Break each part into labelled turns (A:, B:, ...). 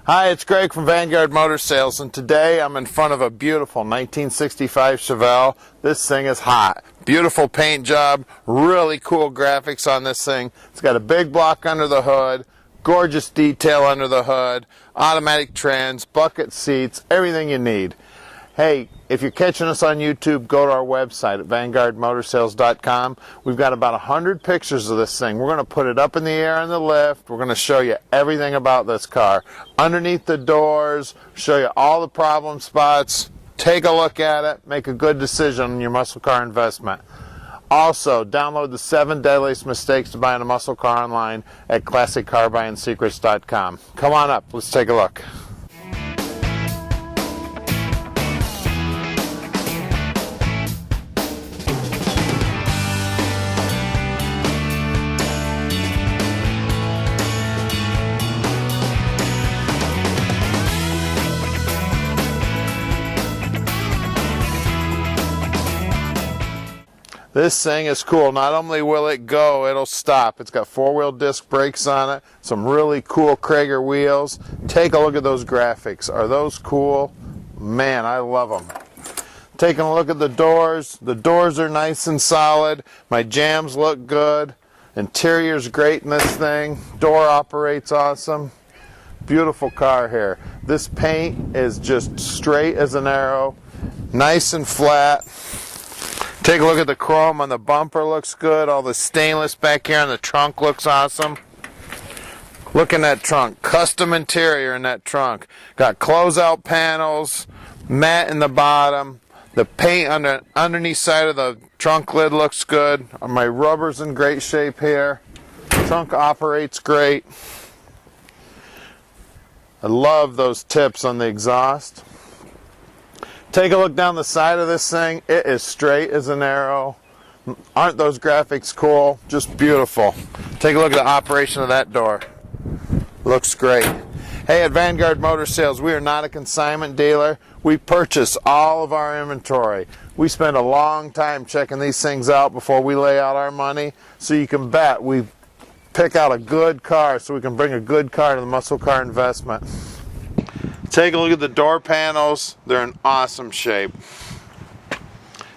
A: Hi, it's Greg from Vanguard Motor Sales, and today I'm in front of a beautiful 1965 Chevelle. This thing is hot. Beautiful paint job, really cool graphics on this thing. It's got a big block under the hood, gorgeous detail under the hood, automatic trans, bucket seats, everything you need. Hey, if you're catching us on YouTube, go to our website at vanguardmotorsales.com. We've got about 100 pictures of this thing. We're going to put it up in the air on the lift. We're going to show you everything about this car. Underneath the doors, show you all the problem spots. Take a look at it. Make a good decision on your muscle car investment. Also, download the 7 deadliest mistakes to buying a muscle car online at classiccarbuyingsecrets.com. Come on up. Let's take a look. This thing is cool. Not only will it go, it'll stop. It's got 4-wheel disc brakes on it, some really cool Krager wheels. Take a look at those graphics. Are those cool? Man, I love them. Taking a look at the doors. The doors are nice and solid. My jambs look good. Interior's great in this thing. Door operates awesome. Beautiful car here. This paint is just straight as an arrow. Nice and flat. Take a look at the chrome on the bumper, looks good. All the stainless back here on the trunk looks awesome. Look in that trunk, custom interior in that trunk. Got closeout panels, matte in the bottom. The paint on the underneath side of the trunk lid looks good. My rubber's in great shape here. Trunk operates great. I love those tips on the exhaust. Take a look down the side of this thing. It is straight as an arrow. Aren't those graphics cool? Just beautiful. Take a look at the operation of that door. Looks great. Hey, at Vanguard Motor Sales, we are not a consignment dealer. We purchase all of our inventory. We spend a long time checking these things out before we lay out our money. So you can bet we pick out a good car so we can bring a good car to the muscle car investment. Take a look at the door panels. They're in awesome shape.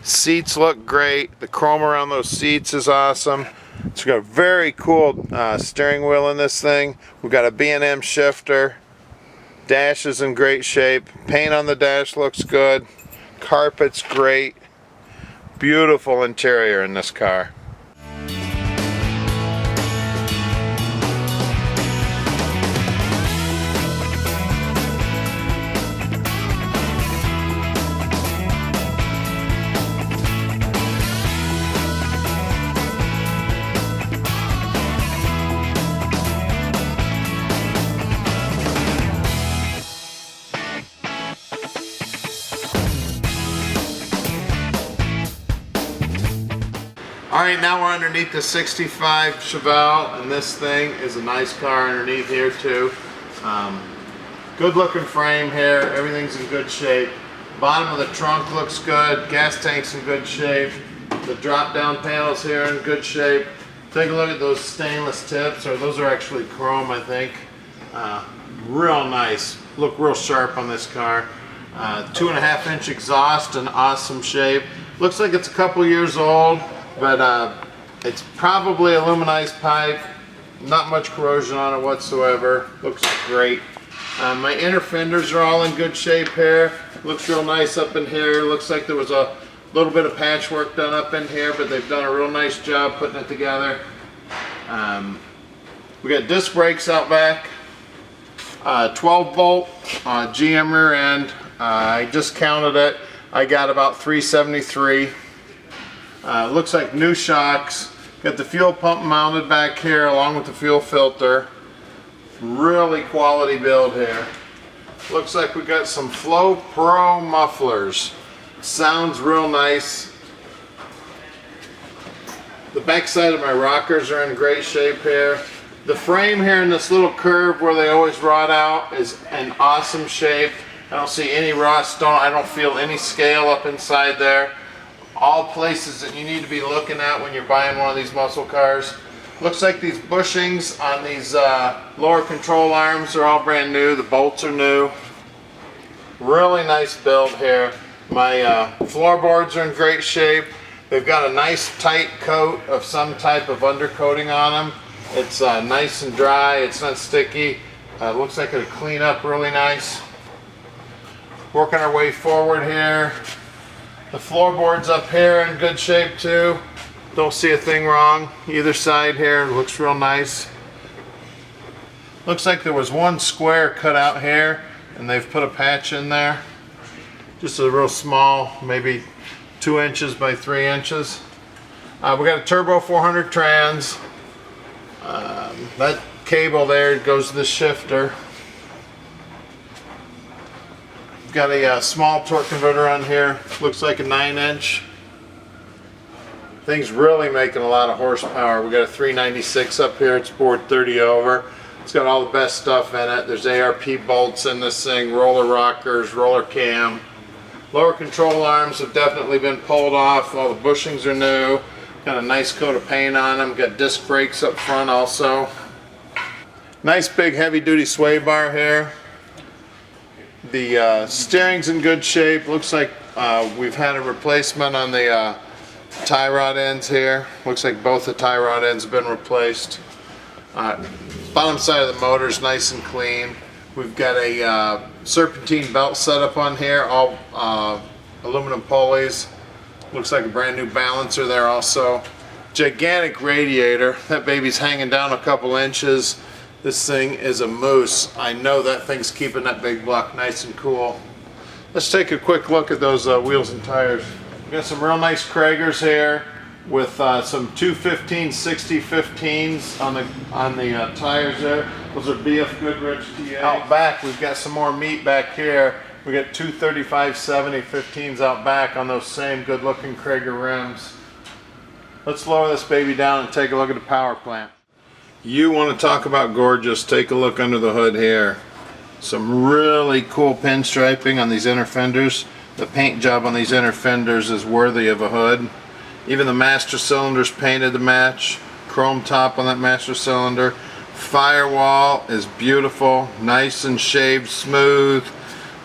A: Seats look great. The chrome around those seats is awesome. It's got a very cool steering wheel in this thing. We've got a B&M shifter. Dash is in great shape. Paint on the dash looks good. Carpet's great. Beautiful interior in this car. Alright, now we're underneath the 65 Chevelle, and this thing is a nice car underneath here too. Good looking frame here, everything's in good shape. Bottom of the trunk looks good, gas tank's in good shape. The drop down panels here are in good shape. Take a look at those stainless tips, or those are actually chrome I think. Real nice, look real sharp on this car. 2.5-inch exhaust in awesome shape. Looks like it's a couple years old. But it's probably aluminized pipe, not much corrosion on it whatsoever. Looks great. My inner fenders are all in good shape here. Looks real nice up in here. Looks like there was a little bit of patchwork done up in here, but they've done a real nice job putting it together. We got disc brakes out back. 12-volt GM rear end. I just counted it. I got about 373. Looks like new shocks. Got the fuel pump mounted back here along with the fuel filter. Really quality build here. Looks like we got some Flow Pro mufflers. Sounds real nice. The back side of my rockers are in great shape here. The frame here in this little curve where they always rot out is in awesome shape. I don't see any rust. I don't feel any scale up inside there. All places that you need to be looking at when you're buying one of these muscle cars. Looks like these bushings on these lower control arms are all brand new. The bolts are new. Really nice build here. My floorboards are in great shape. They've got a nice tight coat of some type of undercoating on them. It's nice and dry. It's not sticky. Looks like it'll clean up really nice. Working our way forward here. The floorboards up here in good shape too. Don't see a thing wrong. Either side here looks real nice. Looks like there was one square cut out here and they've put a patch in there. Just a real small, maybe 2 inches by 3 inches. We got a turbo 400 trans. That cable there goes to the shifter. Got a small torque converter on here. Looks like a 9-inch. Thing's really making a lot of horsepower. We got a 396 up here. It's bored 30 over. It's got all the best stuff in it. There's ARP bolts in this thing, roller rockers, roller cam. Lower control arms have definitely been pulled off. All the bushings are new. Got a nice coat of paint on them. Got disc brakes up front also. Nice big heavy duty sway bar here. The steering's in good shape. Looks like we've had a replacement on the tie rod ends here. Looks like both the tie rod ends have been replaced. Bottom side of the motor is nice and clean. We've got a serpentine belt setup on here, all aluminum pulleys. Looks like a brand new balancer there also. Gigantic radiator. That baby's hanging down a couple inches. This thing is a moose. I know that thing's keeping that big block nice and cool. Let's take a quick look at those wheels and tires. We got some real nice Kragers here with some 215/60/15s on the tires there. Those are BF Goodrich TA. Out back, we've got some more meat back here. We got 235/70/15s out back on those same good-looking Krager rims. Let's lower this baby down and take a look at the power plant. You want to talk about gorgeous? Take a look under the hood here. Some really cool pinstriping on these inner fenders. The paint job on these inner fenders is worthy of a hood. Even the master cylinder's painted to match. Chrome top on that master cylinder. Firewall is beautiful, nice and shaved smooth.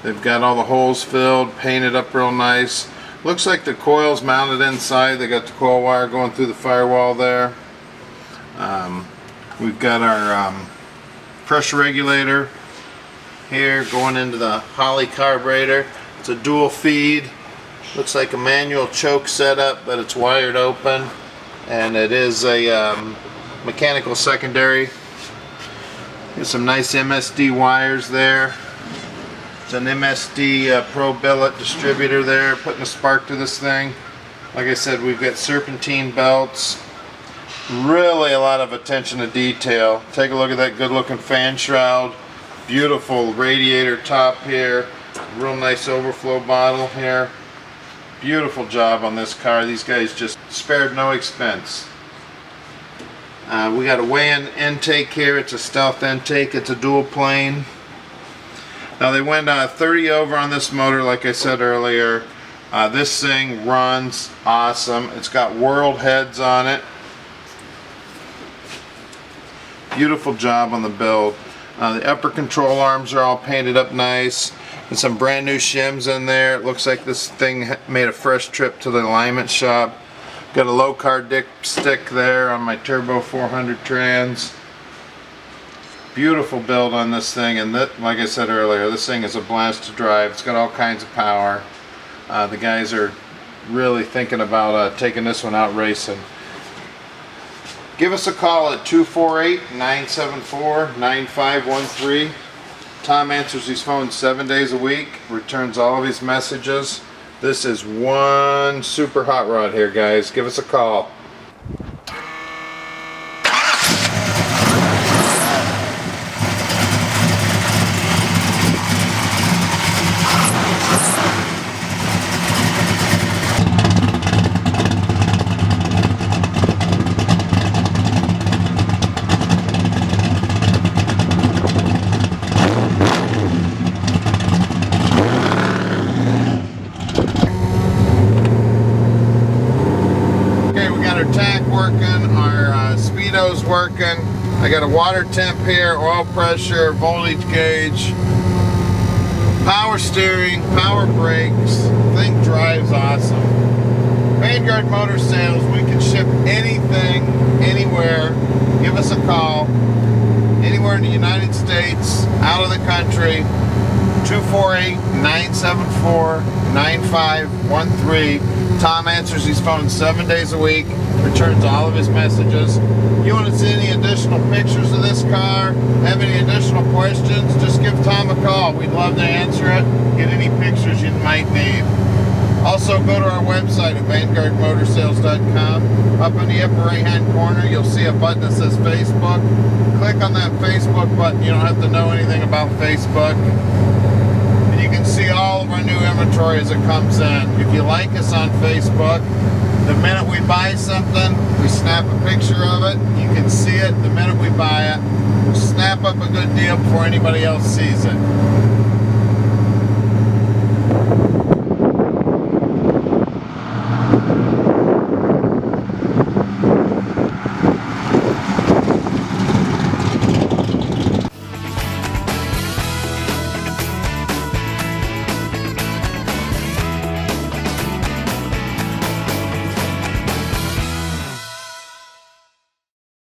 A: They've got all the holes filled, painted up real nice. Looks like the coil's mounted inside. They got the coil wire going through the firewall there. We've got our pressure regulator here going into the Holley carburetor. It's a dual feed. Looks like a manual choke setup, but it's wired open, and it is a mechanical secondary. There's some nice MSD wires there. It's an MSD Pro Billet distributor there, putting a spark to this thing. Like I said, we've got serpentine belts. Really a lot of attention to detail. Take a look at that good looking fan shroud. Beautiful radiator top here. Real nice overflow bottle here. Beautiful job on this car. These guys just spared no expense. We got a weigh-in intake here. It's a stealth intake. It's a dual plane. Now they went 30 over on this motor, like I said earlier. This thing runs awesome. It's got world heads on it. Beautiful job on the build. The upper control arms are all painted up nice. And some brand new shims in there. It looks like this thing made a fresh trip to the alignment shop. Got a low car dipstick there on my turbo 400 trans. Beautiful build on this thing, and that, like I said earlier, this thing is a blast to drive. It's got all kinds of power. The guys are really thinking about taking this one out racing. Give us a call at 248-974-9513. Tom answers these phones 7 days a week, returns all of his messages. This is one super hot rod here, guys. Give us a call. magneto's working. I got a water temp here, oil pressure, voltage gauge, power steering, power brakes. Thing drives awesome. Vanguard Motor Sales, we can ship anything, anywhere. Give us a call. Anywhere in the United States, out of the country. 248-974-9513. Tom answers his phone 7 days a week, returns all of his messages. You want to see any additional pictures of this car, have any additional questions, just give Tom a call. We'd love to answer it, get any pictures you might need. Also, go to our website at vanguardmotorsales.com. Up in the upper right-hand corner, you'll see a button that says Facebook. Click on that Facebook button. You don't have to know anything about Facebook. And you can see all of our new inventory as it comes in. If you like us on Facebook, the minute we buy something, we snap a picture of it. You can see it the minute we buy it. We'll snap up a good deal before anybody else sees it.